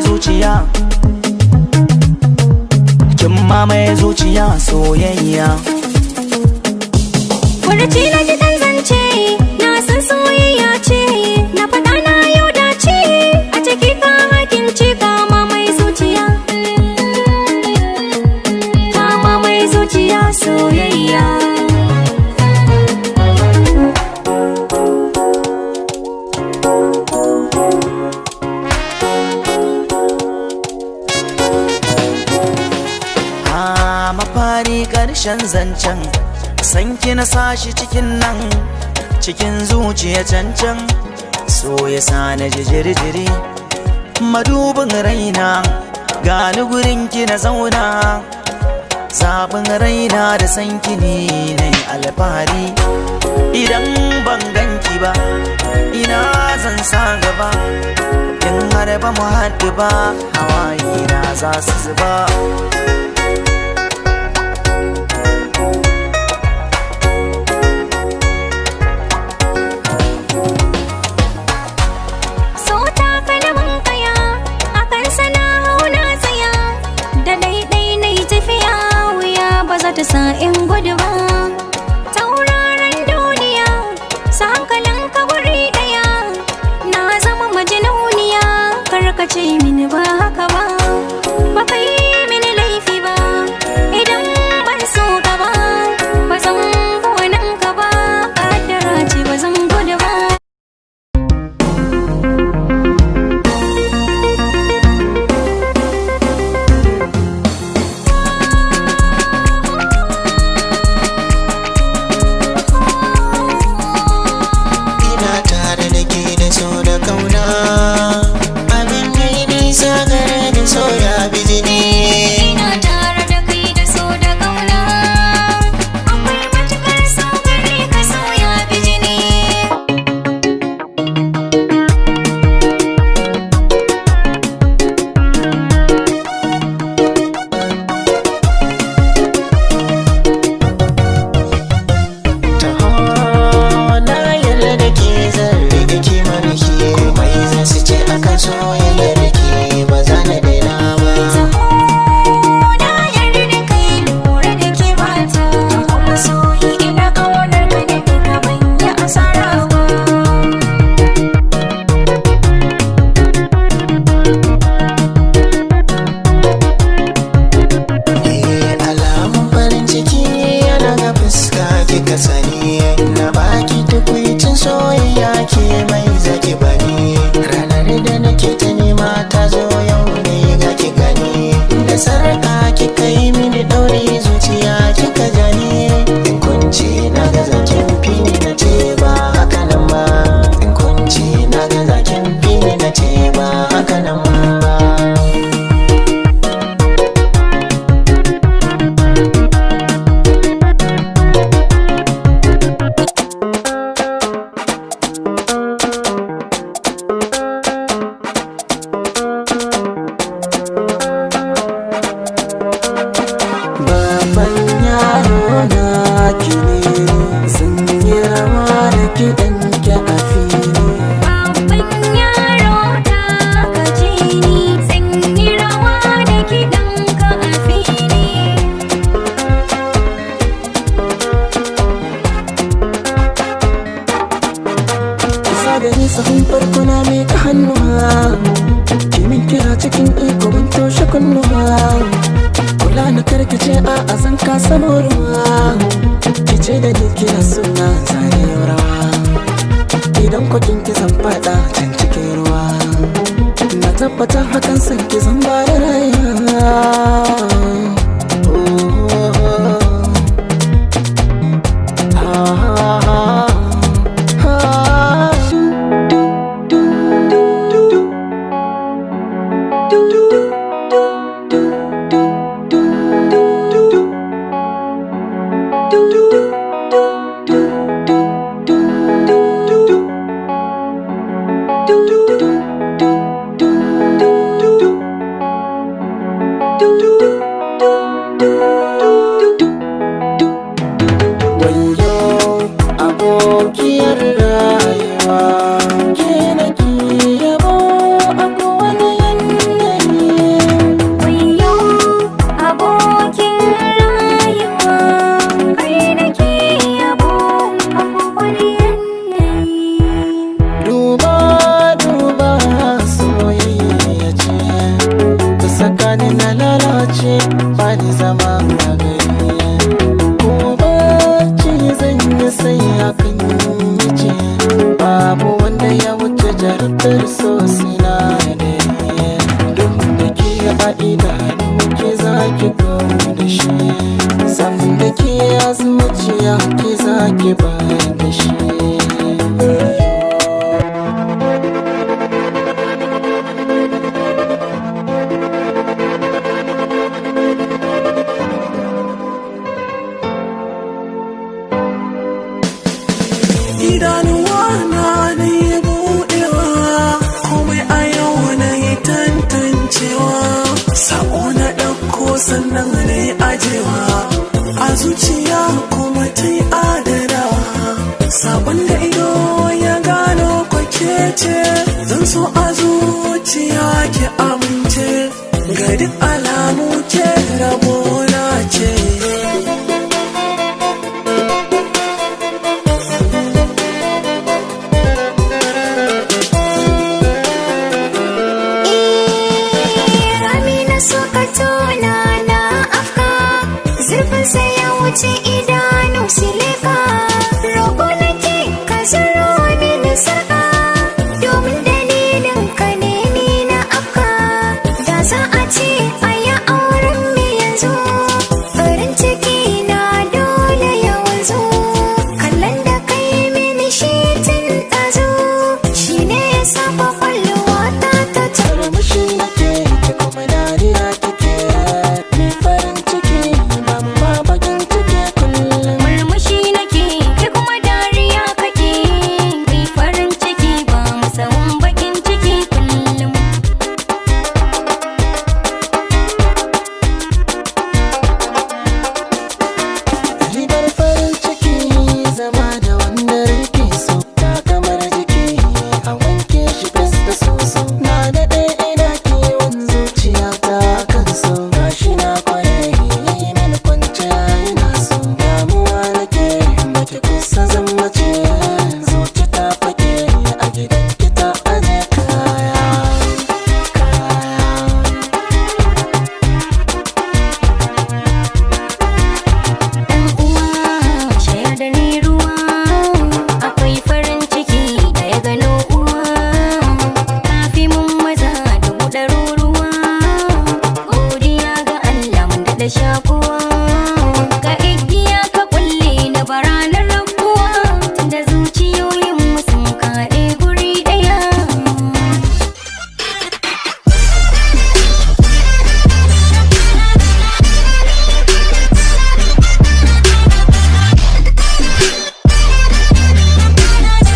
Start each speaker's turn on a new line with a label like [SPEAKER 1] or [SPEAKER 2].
[SPEAKER 1] zuciya, kin mamaye zuciya soyayya.
[SPEAKER 2] Furuci na ji dan zance, na san soyayya ce, na faɗa na yau dace, a ciki ka hakin ce ka mamaye zuciya, ka mamaye zuciya soyayya.
[SPEAKER 1] Mafari ƙarshen zancen san ki na sashi cikin nan, cikin zuciya cancan, so ya sa na ji jirjiri. Madubin raina gani gurin ki na zauna, zaɓin raina da san ki ne na alfahari. Idan ban ganki ba ina zan sa gaba, in har ba mu haɗu ba hawaye na za su zuba.
[SPEAKER 2] Ta sa in gudu ba tauraron duniya, sa hankalin ka guri daya, na zama majnuniya, karkace mini ba haka ba, ba kai mini laifi ba, idan ban so ka ba, ba zan gonan ka ba, kaddara ce ba zan gudu ba.
[SPEAKER 3] sahun farko na miƙa hannuwa, kimin kira cikin iko ban toshe kunnuwa, kula na karkace a zan kasa ruwa, kice da ni kira suna zane rawa, idan kwakin ki zan fada can cikin ruwa, na tabbatar hakan san ki zan ba da rayuwa. na lalace ba ni zama a gari ko bacci zan yi sai hakan yace babu wanda ya wuce jarabtar sosina ne duk da ke a idanu ke za ki kawo da shi san da ke a zuciya ke za ki ba da shi
[SPEAKER 4] idanuwa na yi buɗewa komai a yau na yi tantancewa sa'o na ɗauko sannan na yi ajewa a zuciya kuma ta yi adanawa sabon da ido ya gano kwake ce zan so a zuciya ki amince ga duk alamu ke rabona ce
[SPEAKER 2] sai ya wuce idanu silika roƙo nake ka zaro mini sarƙa domin dalilin ka ne ni na afka da za a ce